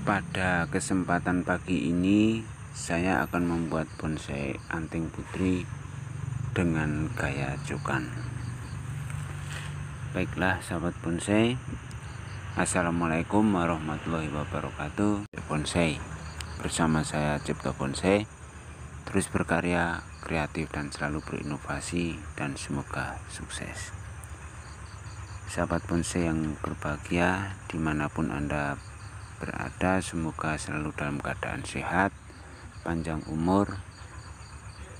Pada kesempatan pagi ini saya akan membuat bonsai anting putri dengan gaya cukan. Baiklah sahabat bonsai, assalamualaikum warahmatullahi wabarakatuh. Bonsai bersama saya Cipto Bonsai, terus berkarya kreatif dan selalu berinovasi, dan semoga sukses. Sahabat bonsai yang berbahagia dimanapun Anda berada, semoga selalu dalam keadaan sehat, panjang umur,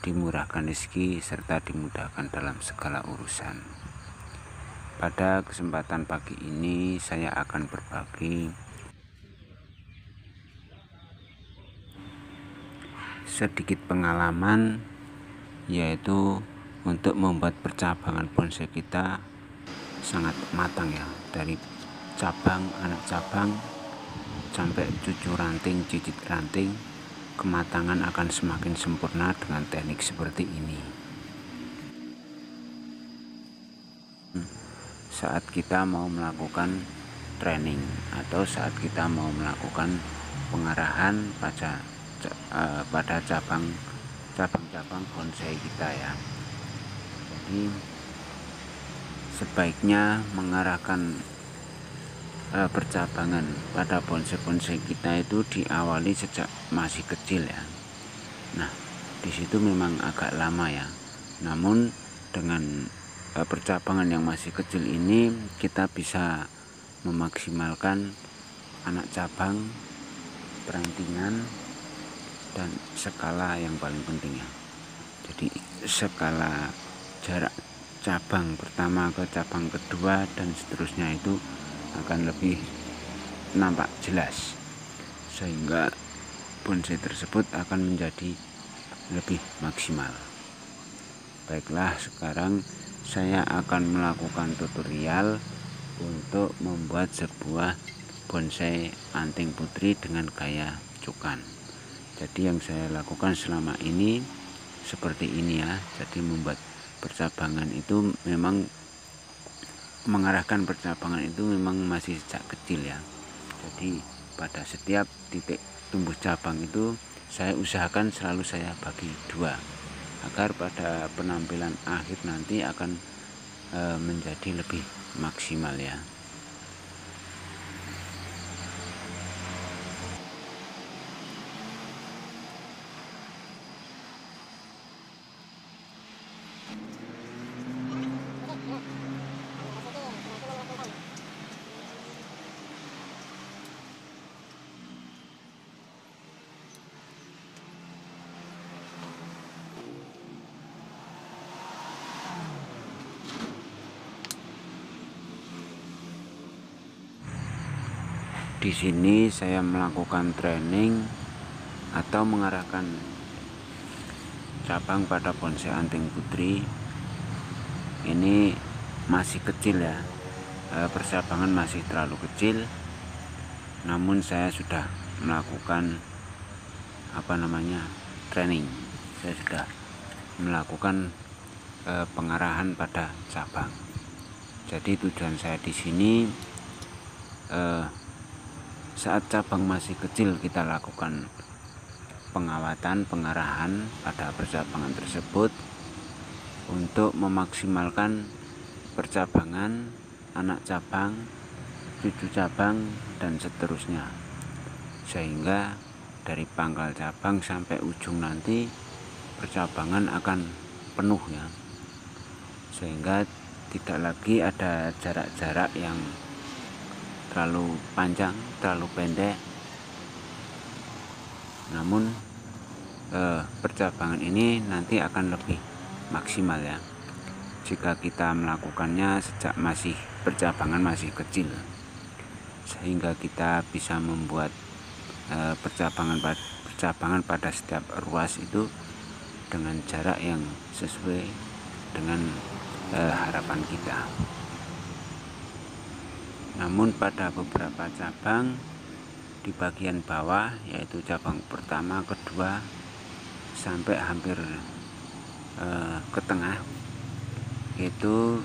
dimurahkan rezeki, serta dimudahkan dalam segala urusan. Pada kesempatan pagi ini saya akan berbagi sedikit pengalaman, yaitu untuk membuat percabangan bonsai kita sangat matang ya, dari cabang, anak cabang sampai cucu ranting, cicit ranting. Kematangan akan semakin sempurna dengan teknik seperti ini. Saat kita mau melakukan training atau saat kita mau melakukan pengarahan pada cabang-cabang bonsai kita ya. Jadi sebaiknya mengarahkan percabangan pada bonsai-bonsai kita itu diawali sejak masih kecil ya. Nah, disitu memang agak lama ya. Namun dengan percabangan yang masih kecil ini kita bisa memaksimalkan anak cabang, perantingan, dan skala yang paling penting ya. Jadi skala jarak cabang pertama ke cabang kedua dan seterusnya itu akan lebih nampak jelas, sehingga bonsai tersebut akan menjadi lebih maksimal. Baiklah, sekarang saya akan melakukan tutorial untuk membuat sebuah bonsai anting putri dengan gaya cukan. Jadi yang saya lakukan selama ini seperti ini ya. Jadi membuat percabangan itu memang mengarahkan percabangan itu memang masih sejak kecil ya. Jadi pada setiap titik tumbuh cabang itu saya usahakan selalu saya bagi dua, agar pada penampilan akhir nanti akan menjadi lebih maksimal ya. Di sini saya melakukan training atau mengarahkan cabang pada bonsai anting putri. Ini masih kecil ya, percabangan masih terlalu kecil. Namun saya sudah melakukan training. Saya sudah melakukan pengarahan pada cabang. Jadi tujuan saya di sini saat cabang masih kecil kita lakukan pengawatan, pengarahan pada percabangan tersebut untuk memaksimalkan percabangan, anak cabang, cucu cabang, dan seterusnya, sehingga dari pangkal cabang sampai ujung nanti percabangan akan penuh ya, sehingga tidak lagi ada jarak-jarak yang terlalu panjang, terlalu pendek. Namun percabangan ini nanti akan lebih maksimal ya jika kita melakukannya sejak percabangan masih kecil, sehingga kita bisa membuat percabangan pada setiap ruas itu dengan jarak yang sesuai dengan harapan kita. Namun pada beberapa cabang di bagian bawah, yaitu cabang pertama, kedua, sampai hampir ke tengah, itu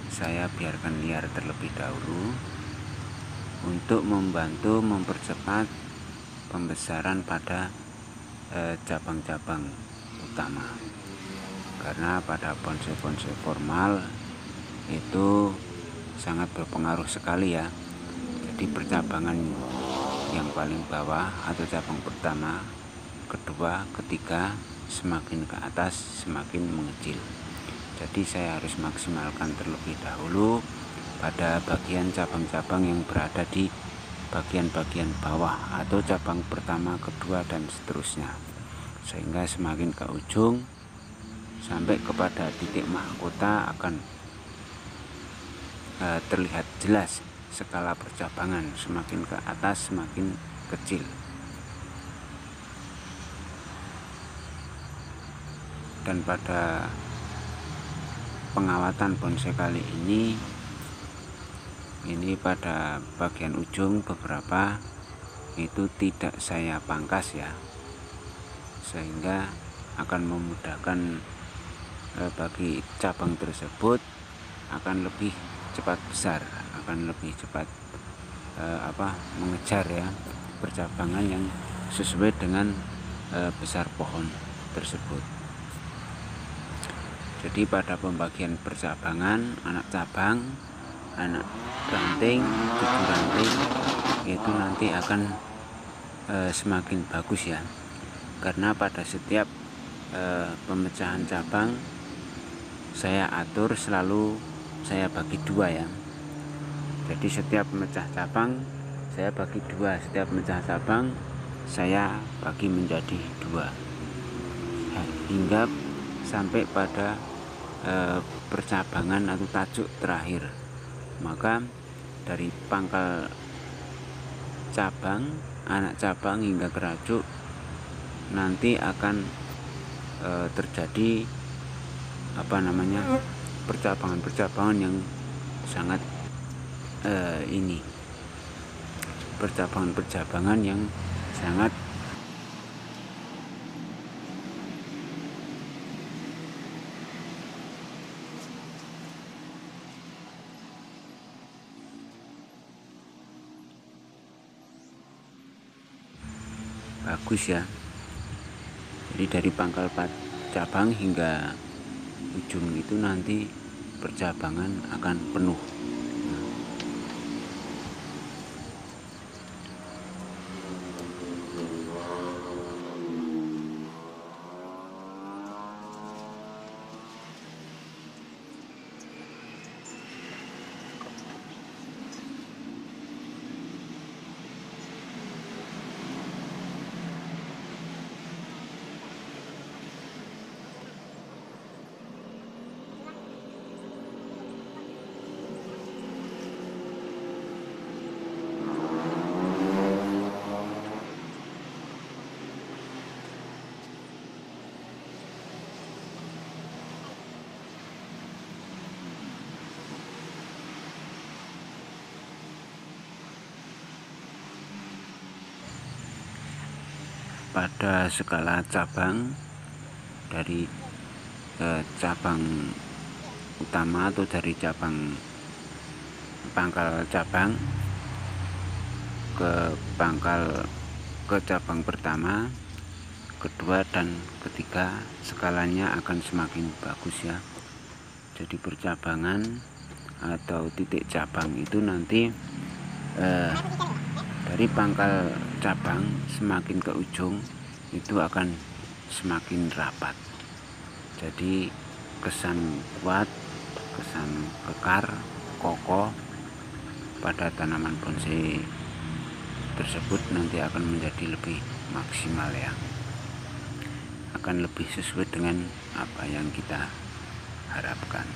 saya biarkan liar terlebih dahulu untuk membantu mempercepat pembesaran pada cabang-cabang utama, karena pada bonsai-bonsai formal itu sangat berpengaruh sekali ya. Jadi percabangan yang paling bawah atau cabang pertama, kedua, ketiga, semakin ke atas semakin mengecil. Jadi saya harus maksimalkan terlebih dahulu pada bagian cabang-cabang yang berada di bagian-bagian bawah atau cabang pertama, kedua, dan seterusnya, sehingga semakin ke ujung sampai kepada titik mahkota akan terlihat jelas skala percabangan, semakin ke atas semakin kecil. Dan pada pengawatan bonsai kali ini pada bagian ujung beberapa itu tidak saya pangkas ya, sehingga akan memudahkan bagi cabang tersebut akan lebih cepat besar, akan lebih cepat mengejar ya percabangan yang sesuai dengan besar pohon tersebut. Jadi pada pembagian percabangan, anak cabang, anak ranting, cucu ranting itu nanti akan semakin bagus ya, karena pada setiap pemecahan cabang saya atur selalu saya bagi dua ya. Jadi setiap pemecah cabang saya bagi dua, setiap pemecah cabang saya bagi menjadi dua, hingga sampai pada percabangan atau tajuk terakhir. Maka dari pangkal cabang, anak cabang hingga kerajuk nanti akan terjadi percabangan-percabangan yang sangat percabangan yang sangat bagus ya. Jadi dari pangkal cabang hingga ujung itu nanti percabangan akan penuh. Pada skala cabang, dari cabang utama atau dari cabang pangkal cabang ke cabang pertama, kedua, dan ketiga, skalanya akan semakin bagus ya. Jadi percabangan atau titik cabang itu nanti dari pangkal cabang semakin ke ujung itu akan semakin rapat. Jadi kesan kuat, kesan kekar, kokoh pada tanaman bonsai tersebut nanti akan menjadi lebih maksimal ya, akan lebih sesuai dengan apa yang kita harapkan.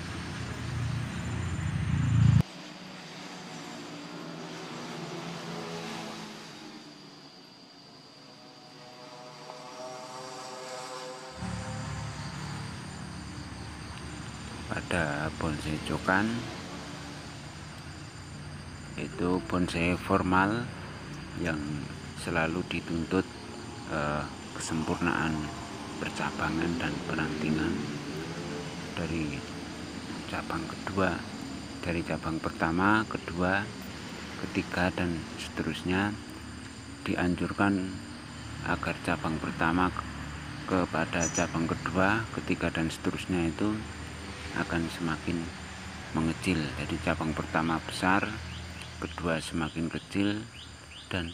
Pada bonsai cokan itu bonsai formal yang selalu dituntut kesempurnaan percabangan dan perantingan dari cabang kedua, dari cabang pertama, kedua, ketiga, dan seterusnya. dianjurkan agar cabang pertama kepada cabang kedua, ketiga dan seterusnya itu akan semakin mengecil. Jadi cabang pertama besar, kedua semakin kecil, dan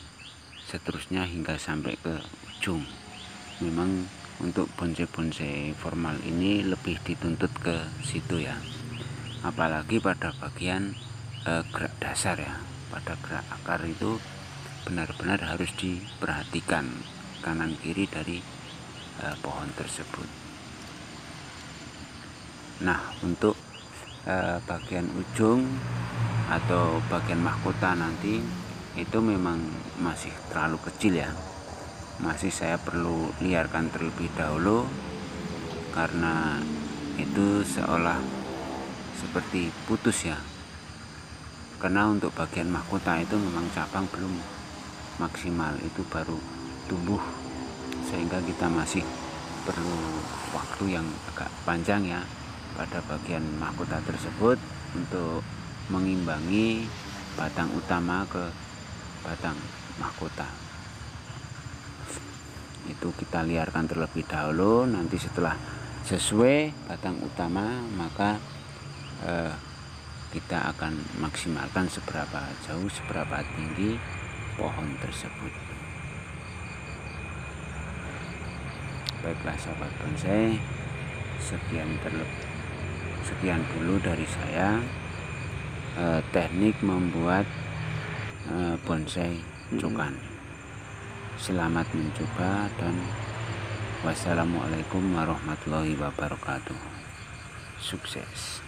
seterusnya hingga sampai ke ujung. Memang untuk bonsai-bonsai formal ini lebih dituntut ke situ ya, apalagi pada bagian gerak dasar ya. Pada gerak akar itu benar-benar harus diperhatikan kanan kiri dari pohon tersebut. Nah, untuk bagian ujung atau bagian mahkota nanti itu memang masih terlalu kecil ya, masih saya perlu liarkan terlebih dahulu, karena itu seolah seperti putus ya. Karena untuk bagian mahkota itu memang cabang belum maksimal, itu baru tumbuh, sehingga kita masih perlu waktu yang agak panjang ya pada bagian mahkota tersebut untuk mengimbangi batang utama ke batang mahkota. Itu kita liarkan terlebih dahulu, nanti setelah sesuai batang utama maka kita akan maksimalkan seberapa jauh, seberapa tinggi pohon tersebut. Baiklah sahabat bonsai, sekian dulu dari saya teknik membuat bonsai cokan. Selamat mencoba dan wassalamualaikum warahmatullahi wabarakatuh. Sukses.